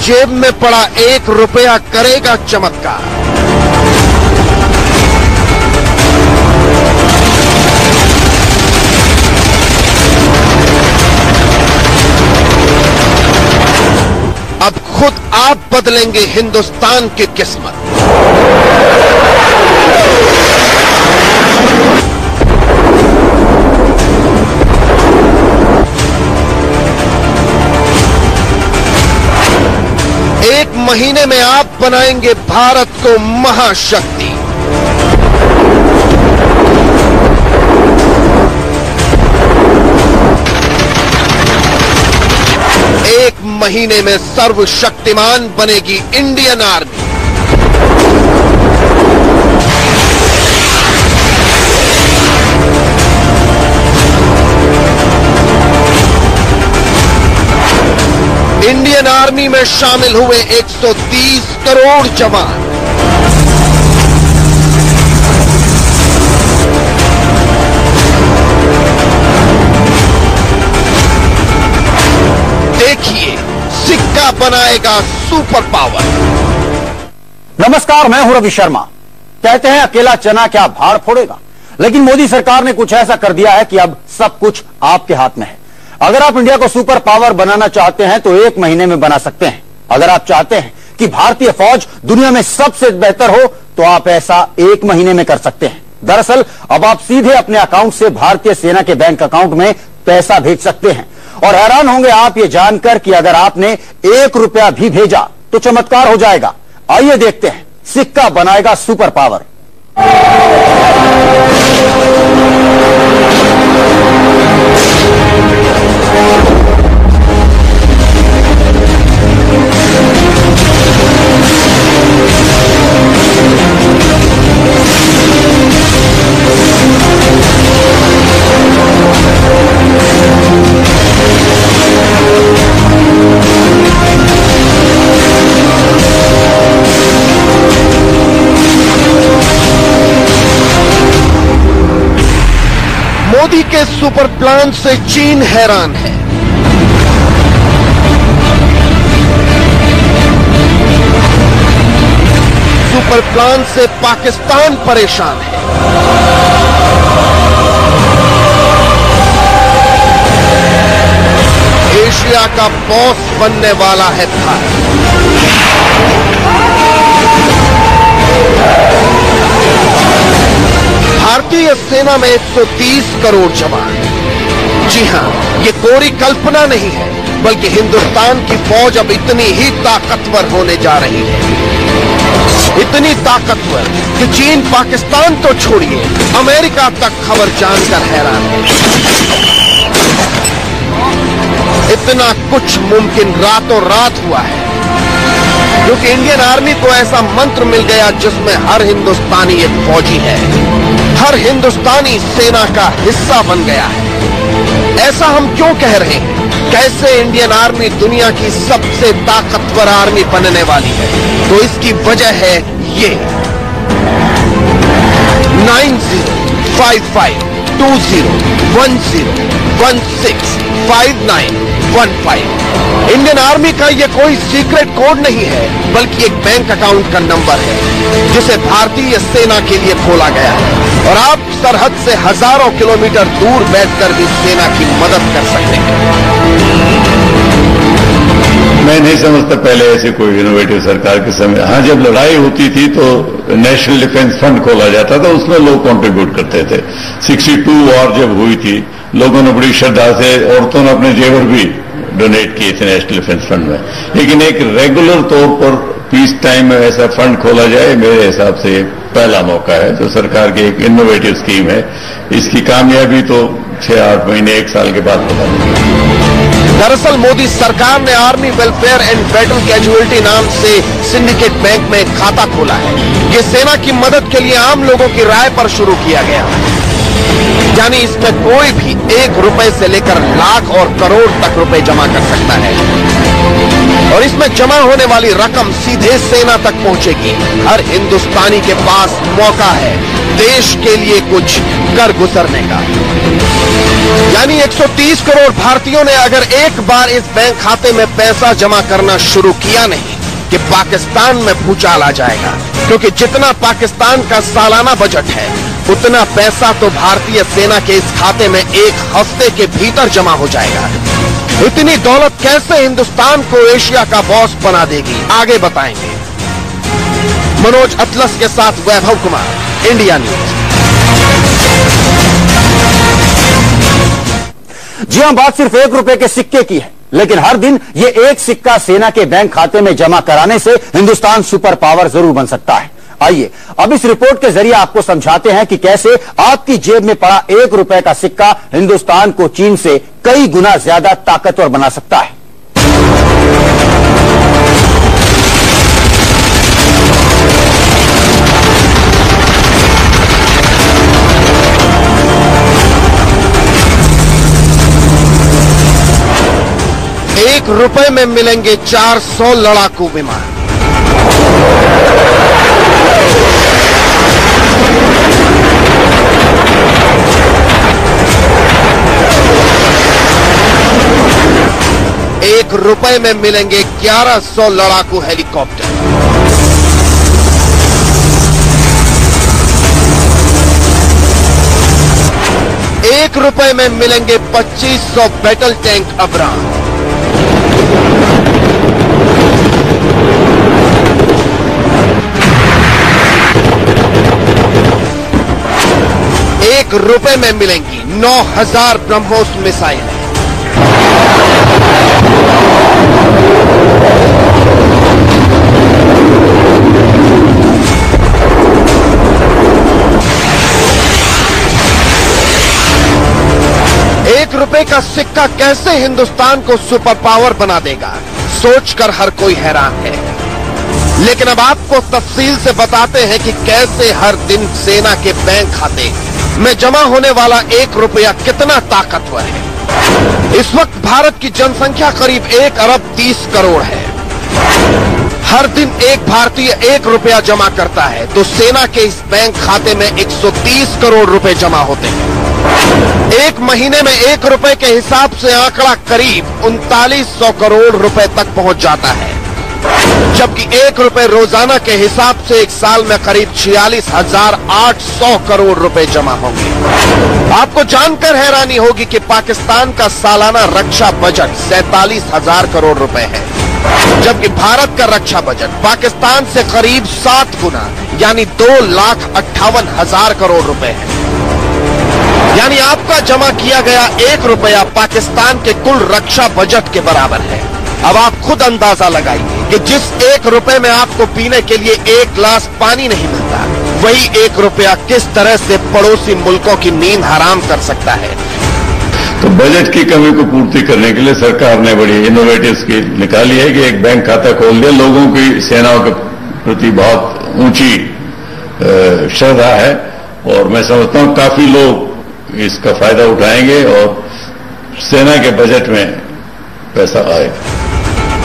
जेब में पड़ा 1 रुपया करेगा चमत्कार। अब खुद आप बदलेंगे हिंदुस्तान की किस्मत। एक महीने में आप बनाएंगे भारत को महाशक्ति। एक महीने में सर्वशक्तिमान बनेगी इंडियन आर्मी। इंडियन आर्मी में शामिल हुए 130 करोड़ जवान। देखिए, सिक्का बनाएगा सुपर पावर। नमस्कार, मैं हूं रवि शर्मा। कहते हैं अकेला चना क्या भाड़ फोड़ेगा, लेकिन मोदी सरकार ने कुछ ऐसा कर दिया है कि अब सब कुछ आपके हाथ में है। अगर आप इंडिया को सुपर पावर बनाना चाहते हैं तो 1 महीने में बना सकते हैं। अगर आप चाहते हैं कि भारतीय फौज दुनिया में सबसे बेहतर हो तो आप ऐसा 1 महीने में कर सकते हैं। दरअसल अब आप सीधे अपने अकाउंट से भारतीय सेना के बैंक अकाउंट में पैसा भेज सकते हैं। और हैरान होंगे आप ये जानकर कि अगर आपने 1 रुपया भी भेजा तो चमत्कार हो जाएगा। आइए देखते हैं, सिक्का बनाएगा सुपर पावर। मोदी के सुपर प्लान से चीन हैरान है। सुपर प्लान से पाकिस्तान परेशान है। एशिया का बॉस बनने वाला है भारत। भारतीय सेना में 130 करोड़ जवान। जी हां, ये कोरी कल्पना नहीं है, बल्कि हिंदुस्तान की फौज अब इतनी ही ताकतवर होने जा रही है। इतनी ताकतवर कि चीन पाकिस्तान तो छोड़िए, अमेरिका तक खबर जानकर हैरान है। इतना कुछ मुमकिन रातों रात हुआ है क्योंकि इंडियन आर्मी को ऐसा मंत्र मिल गया जिसमें हर हिंदुस्तानी एक फौजी है, हर हिंदुस्तानी सेना का हिस्सा बन गया है। ऐसा हम क्यों कह रहे हैं? कैसे इंडियन आर्मी दुनिया की सबसे ताकतवर आर्मी बनने वाली है? तो इसकी वजह है ये 905520165915। इंडियन आर्मी का ये कोई सीक्रेट कोड नहीं है, बल्कि एक बैंक अकाउंट का नंबर है जिसे भारतीय सेना के लिए खोला गया है। और आप सरहद से हजारों किलोमीटर दूर बैठकर भी सेना की मदद कर सकते हैं। मैं नहीं समझता पहले ऐसे कोई इनोवेटिव सरकार के समय। हाँ, जब लड़ाई होती थी तो नेशनल डिफेंस फंड खोला जाता था, उसमें लोग कंट्रीब्यूट करते थे। 62 वॉर जब हुई थी, लोगों ने बड़ी श्रद्धा से, औरतों ने अपने जेवर भी डोनेट किए थे नेशनल डिफेंस फंड में। लेकिन एक रेगुलर तौर पर पीस टाइम में ऐसा फंड खोला जाए, मेरे हिसाब से पहला मौका है। जो सरकार की एक इनोवेटिव स्कीम है, इसकी कामयाबी तो 6-8 महीने 1 साल के बाद पता लगेगी। दरअसल मोदी सरकार ने army welfare and battle casualty नाम से सिंडिकेट बैंक में एक खाता खोला है। ये सेना की मदद के लिए आम लोगों की राय पर शुरू किया गया, यानी इसमें कोई भी 1 रुपए से लेकर लाख और करोड़ तक रुपए जमा कर सकता है। और इसमें जमा होने वाली रकम सीधे सेना तक पहुंचेगी। हर हिंदुस्तानी के पास मौका है देश के लिए कुछ कर गुजरने का। यानी 130 करोड़ भारतीयों ने अगर एक बार इस बैंक खाते में पैसा जमा करना शुरू किया नहीं कि पाकिस्तान में भूचाल आ जाएगा, क्योंकि जितना पाकिस्तान का सालाना बजट है उतना पैसा तो भारतीय सेना के इस खाते में एक हफ्ते के भीतर जमा हो जाएगा। इतनी दौलत कैसे हिंदुस्तान को एशिया का बॉस बना देगी, आगे बताएंगे। मनोज अतलस के साथ वैभव कुमार, इंडिया न्यूज। जी हां, बात सिर्फ 1 रुपए के सिक्के की है, लेकिन हर दिन ये एक सिक्का सेना के बैंक खाते में जमा कराने से हिंदुस्तान सुपर पावर जरूर बन सकता है। आइए अब इस रिपोर्ट के जरिए आपको समझाते हैं कि कैसे आपकी जेब में पड़ा 1 रुपए का सिक्का हिंदुस्तान को चीन से कई गुना ज्यादा ताकतवर बना सकता है। ₹1 में मिलेंगे 400 लड़ाकू विमान। ₹1 में मिलेंगे 1100 लड़ाकू हेलीकॉप्टर। ₹1 में मिलेंगे 2500 बैटल टैंक अब्राम। ₹1 में मिलेंगी 9000 ब्रह्मोस मिसाइल। ₹1 का सिक्का कैसे हिंदुस्तान को सुपर पावर बना देगा, सोचकर हर कोई हैरान है। लेकिन अब आपको तफसील से बताते हैं कि कैसे हर दिन सेना के बैंक खाते में जमा होने वाला ₹1 कितना ताकतवर है। इस वक्त भारत की जनसंख्या करीब 1 अरब 30 करोड़ है। हर दिन एक भारतीय ₹1 जमा करता है तो सेना के इस बैंक खाते में 130 करोड़ रुपए जमा होते हैं। एक महीने में ₹1 के हिसाब से आंकड़ा करीब 3900 करोड़ रुपए तक पहुंच जाता है, जबकि ₹1 रोजाना के हिसाब से एक साल में करीब 46,800 करोड़ रुपए जमा होंगे। आपको जानकर हैरानी होगी कि पाकिस्तान का सालाना रक्षा बजट 47,000 करोड़ रुपए है, जबकि भारत का रक्षा बजट पाकिस्तान से करीब 7 गुना यानी 2,58,000 करोड़ रुपए है। यानी आपका जमा किया गया ₹1 पाकिस्तान के कुल रक्षा बजट के बराबर है। अब आप खुद अंदाजा लगाइए कि जिस ₹1 में आपको पीने के लिए 1 गिलास पानी नहीं मिलता, वही ₹1 किस तरह से पड़ोसी मुल्कों की नींद हराम कर सकता है। तो बजट की कमी को पूर्ति करने के लिए सरकार ने बड़ी इनोवेटिव स्कीम निकाली है कि एक बैंक खाता खोल दिया। लोगों की सेनाओं के प्रति बहुत ऊंची श्रद्धा है और मैं समझता हूं काफी लोग इसका फायदा उठाएंगे और सेना के बजट में पैसा आएगा।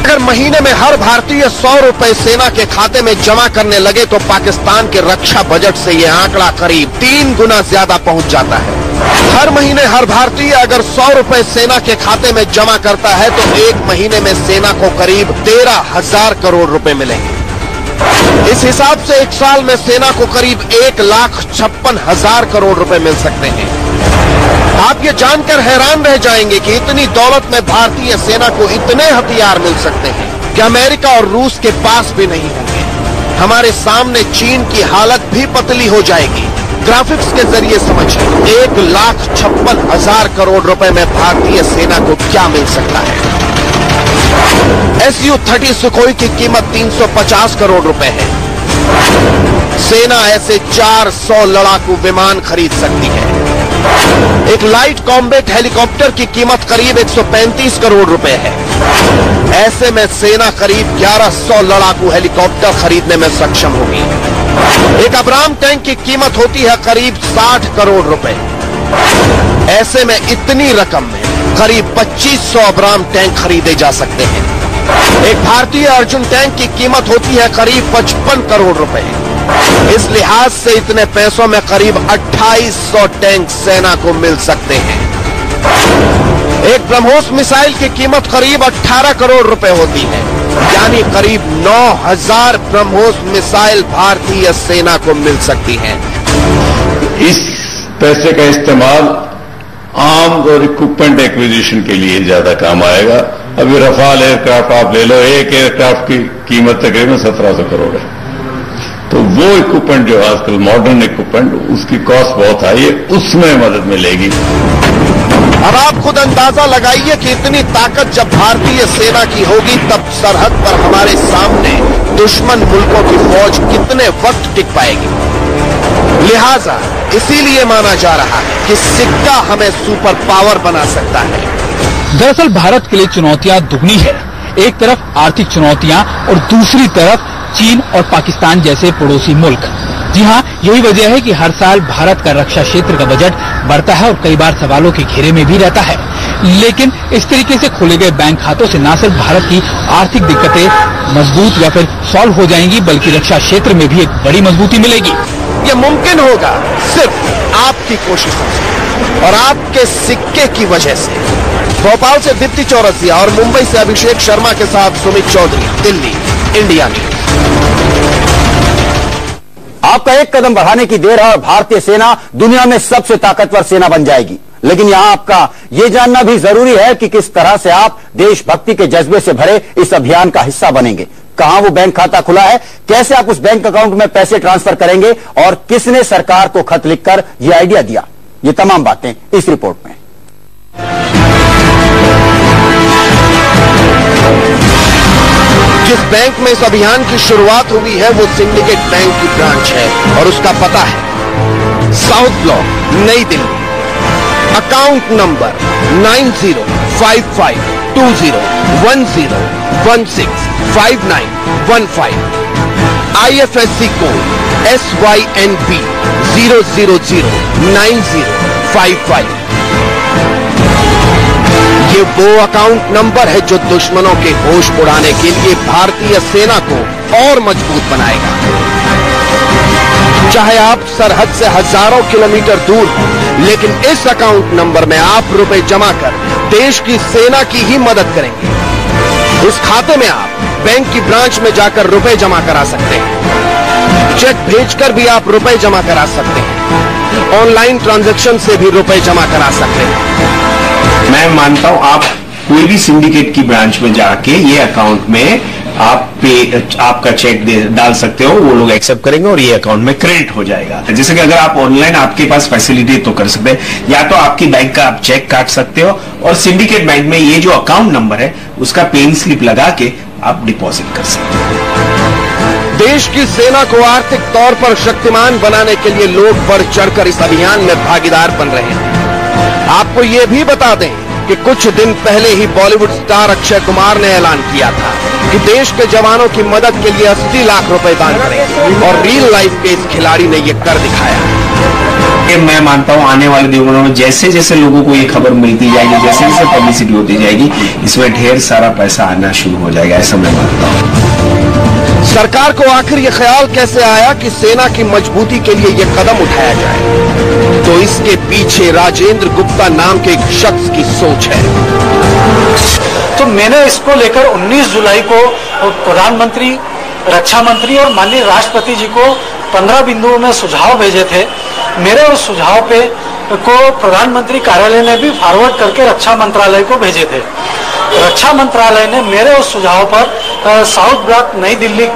अगर महीने में हर भारतीय ₹100 सेना के खाते में जमा करने लगे तो पाकिस्तान के रक्षा बजट से यह आंकड़ा करीब 3 गुना ज्यादा पहुंच जाता है। हर महीने हर भारतीय अगर ₹100 सेना के खाते में जमा करता है तो एक महीने में सेना को करीब 13,000 करोड़ रुपए मिलेंगे। इस हिसाब से एक साल में सेना को करीब 1,56,000 करोड़ रुपए मिल सकते हैं। आप ये जानकर हैरान रह जाएंगे कि इतनी दौलत में भारतीय सेना को इतने हथियार मिल सकते हैं कि अमेरिका और रूस के पास भी नहीं होंगे। हमारे सामने चीन की हालत भी पतली हो जाएगी। ग्राफिक्स के जरिए समझिए 1,56,000 करोड़ रुपए में भारतीय सेना को क्या मिल सकता है। Su-30 सुखोई की कीमत 350 करोड़ रुपए है। सेना ऐसे 400 लड़ाकू विमान खरीद सकती है। एक लाइट कॉम्बैट हेलीकॉप्टर की कीमत करीब 135 करोड़ रुपए है। ऐसे में सेना करीब 1100 लड़ाकू हेलीकॉप्टर खरीदने में सक्षम होगी। एक अब्राम टैंक की कीमत होती है करीब 60 करोड़ रुपए। ऐसे में इतनी रकम में करीब 2500 अब्राम टैंक खरीदे जा सकते हैं। एक भारतीय अर्जुन टैंक की कीमत होती है करीब 55 करोड़ रुपए। इस लिहाज से इतने पैसों में करीब 2800 टैंक सेना को मिल सकते हैं। एक ब्रह्मोस मिसाइल की कीमत करीब 18 करोड़ रुपए होती है, यानी करीब 9000 ब्रह्मोस मिसाइल भारतीय सेना को मिल सकती हैं। इस पैसे का इस्तेमाल आर्म्स और इक्विपमेंट एक्विजिशन के लिए ज्यादा काम आएगा। अभी रफाल एयरक्राफ्ट आप ले लो, एक एयरक्राफ्ट की कीमत तकरीबन 1700 करोड़ है। तो वो इक्विपमेंट जो आजकल मॉडर्न इक्विपमेंट, उसकी कॉस्ट बहुत हाई है, उसमें मदद मिलेगी। अब आप खुद अंदाजा लगाइए कि इतनी ताकत जब भारतीय सेना की होगी, तब सरहद पर हमारे सामने दुश्मन मुल्कों की फौज कितने वक्त टिक पाएगी। लिहाजा इसीलिए माना जा रहा है कि सिक्का हमें सुपर पावर बना सकता है। दरअसल भारत के लिए चुनौतियां दुगनी है। एक तरफ आर्थिक चुनौतियां और दूसरी तरफ चीन और पाकिस्तान जैसे पड़ोसी मुल्क। जी हाँ, यही वजह है कि हर साल भारत का रक्षा क्षेत्र का बजट बढ़ता है और कई बार सवालों के घेरे में भी रहता है। लेकिन इस तरीके से खोले गए बैंक खातों से न सिर्फ भारत की आर्थिक दिक्कतें मजबूत या फिर सॉल्व हो जाएंगी, बल्कि रक्षा क्षेत्र में भी एक बड़ी मजबूती मिलेगी। ये मुमकिन होगा सिर्फ आपकी कोशिशों से और आपके सिक्के की वजह से। भोपाल से दीप्ति चौरसिया और मुंबई से अभिषेक शर्मा के साथ सुमित चौधरी, दिल्ली, इंडिया न्यूज। आपका एक कदम बढ़ाने की देर है और भारतीय सेना दुनिया में सबसे ताकतवर सेना बन जाएगी। लेकिन यहां आपका यह जानना भी जरूरी है कि किस तरह से आप देशभक्ति के जज्बे से भरे इस अभियान का हिस्सा बनेंगे। कहां वो बैंक खाता खुला है, कैसे आप उस बैंक अकाउंट में पैसे ट्रांसफर करेंगे और किसने सरकार को खत लिखकर यह आइडिया दिया, ये तमाम बातें इस रिपोर्ट में। जिस बैंक में इस अभियान की शुरुआत हुई है वो सिंडिकेट बैंक की ब्रांच है और उसका पता है साउथ ब्लॉक, नई Delhi. Account number 90552010165915। IFSC code SYNB 0009055। ये वो अकाउंट नंबर है जो दुश्मनों के होश उड़ाने के लिए भारतीय सेना को और मजबूत बनाएगा। चाहे आप सरहद से हजारों किलोमीटर दूर हो, लेकिन इस अकाउंट नंबर में आप रुपए जमा कर देश की सेना की ही मदद करेंगे। इस खाते में आप बैंक की ब्रांच में जाकर रुपए जमा करा सकते हैं, चेक भेजकर भी आप रुपए जमा करा सकते हैं, ऑनलाइन ट्रांजैक्शन से भी रुपए जमा करा सकते हैं। मैं मानता हूं आप कोई भी सिंडिकेट की ब्रांच में जाके ये अकाउंट में आप आपका चेक डाल सकते हो, वो लोग एक्सेप्ट करेंगे और ये अकाउंट में क्रेडिट हो जाएगा। जैसे कि अगर आप ऑनलाइन आपके पास फैसिलिटी तो कर सकते हैं, या तो आपकी बैंक का आप चेक काट सकते हो और सिंडिकेट बैंक में ये जो अकाउंट नंबर है उसका पेन स्लिप लगा के आप डिपॉजिट कर सकते हो। देश की सेना को आर्थिक तौर पर शक्तिमान बनाने के लिए लोग बढ़ चढ़कर इस अभियान में भागीदार बन रहे हैं। आपको ये भी बता दें कि कुछ दिन पहले ही बॉलीवुड स्टार अक्षय कुमार ने ऐलान किया था कि देश के जवानों की मदद के लिए 80 लाख रुपए दान करेंगे और रियल लाइफ के इस खिलाड़ी ने ये कर दिखाया। मैं मानता हूं आने वाले दिनों में जैसे जैसे लोगों को ये खबर मिलती जाएगी, जैसे जैसे पब्लिसिटी होती जाएगी, इसमें ढेर सारा पैसा आना शुरू हो जाएगा, ऐसा मैं मानता हूं। सरकार को आखिर ये ख्याल कैसे आया कि सेना की मजबूती के लिए ये कदम उठाया जाए? तो इसके पीछे राजेंद्र गुप्ता नाम के एक शख्स की सोच है। तो मैंने इसको लेकर 19 जुलाई को प्रधानमंत्री, रक्षा मंत्री और माननीय राष्ट्रपति जी को 15 बिंदुओं में सुझाव भेजे थे। मेरे उस सुझाव को प्रधानमंत्री कार्यालय ने भी फॉरवर्ड करके रक्षा मंत्रालय को भेजे थे। रक्षा मंत्रालय ने मेरे उस सुझाव पर साउथ ब्लॉक, नई दिल्ली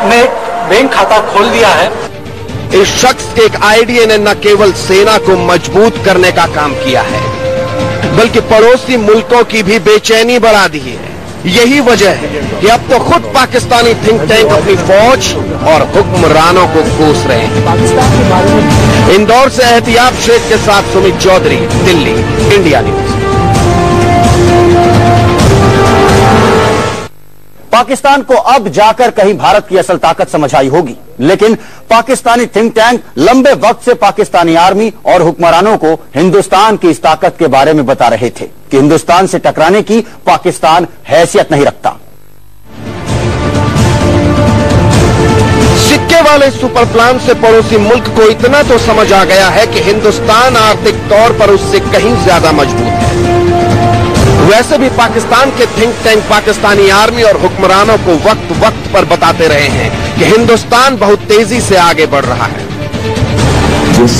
में बैंक खाता खोल दिया है। इस शख्स के एक आइडिया ने न केवल सेना को मजबूत करने का काम किया है, बल्कि पड़ोसी मुल्कों की भी बेचैनी बढ़ा दी है। यही वजह है कि अब तो खुद पाकिस्तानी थिंक टैंक अपनी फौज और हुक्मरानों को कोस रहे हैं। इंदौर से एहतियाब शेख के साथ सुमित चौधरी, दिल्ली, इंडिया न्यूज। पाकिस्तान को अब जाकर कहीं भारत की असल ताकत समझ आई होगी, लेकिन पाकिस्तानी थिंक टैंक लंबे वक्त से पाकिस्तानी आर्मी और हुक्मरानों को हिंदुस्तान की इस ताकत के बारे में बता रहे थे कि हिंदुस्तान से टकराने की पाकिस्तान हैसियत नहीं रखता। वाले सुपर प्लान से पड़ोसी मुल्क को इतना तो समझ आ गया है कि हिंदुस्तान आर्थिक तौर पर उससे कहीं ज्यादा मजबूत है। वैसे भी पाकिस्तान के थिंक टैंक पाकिस्तानी आर्मी और हुक्मरानों को वक्त वक्त पर बताते रहे हैं कि हिंदुस्तान बहुत तेजी से आगे बढ़ रहा है। जिस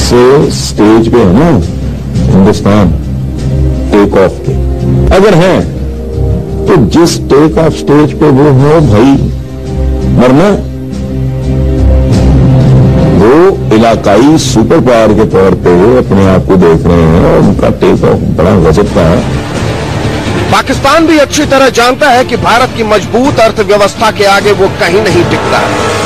स्टेज पे है ना हिंदुस्तान टेक ऑफ के, अगर है तो जिस टेक ऑफ स्टेज पे वो हो भाई, वरना वो इलाकाई सुपर पावर के तौर पे अपने आप को देख रहे हैं और उनका टेक ऑफ बड़ा गजब का है। पाकिस्तान भी अच्छी तरह जानता है कि भारत की मजबूत अर्थव्यवस्था के आगे वो कहीं नहीं टिकता है।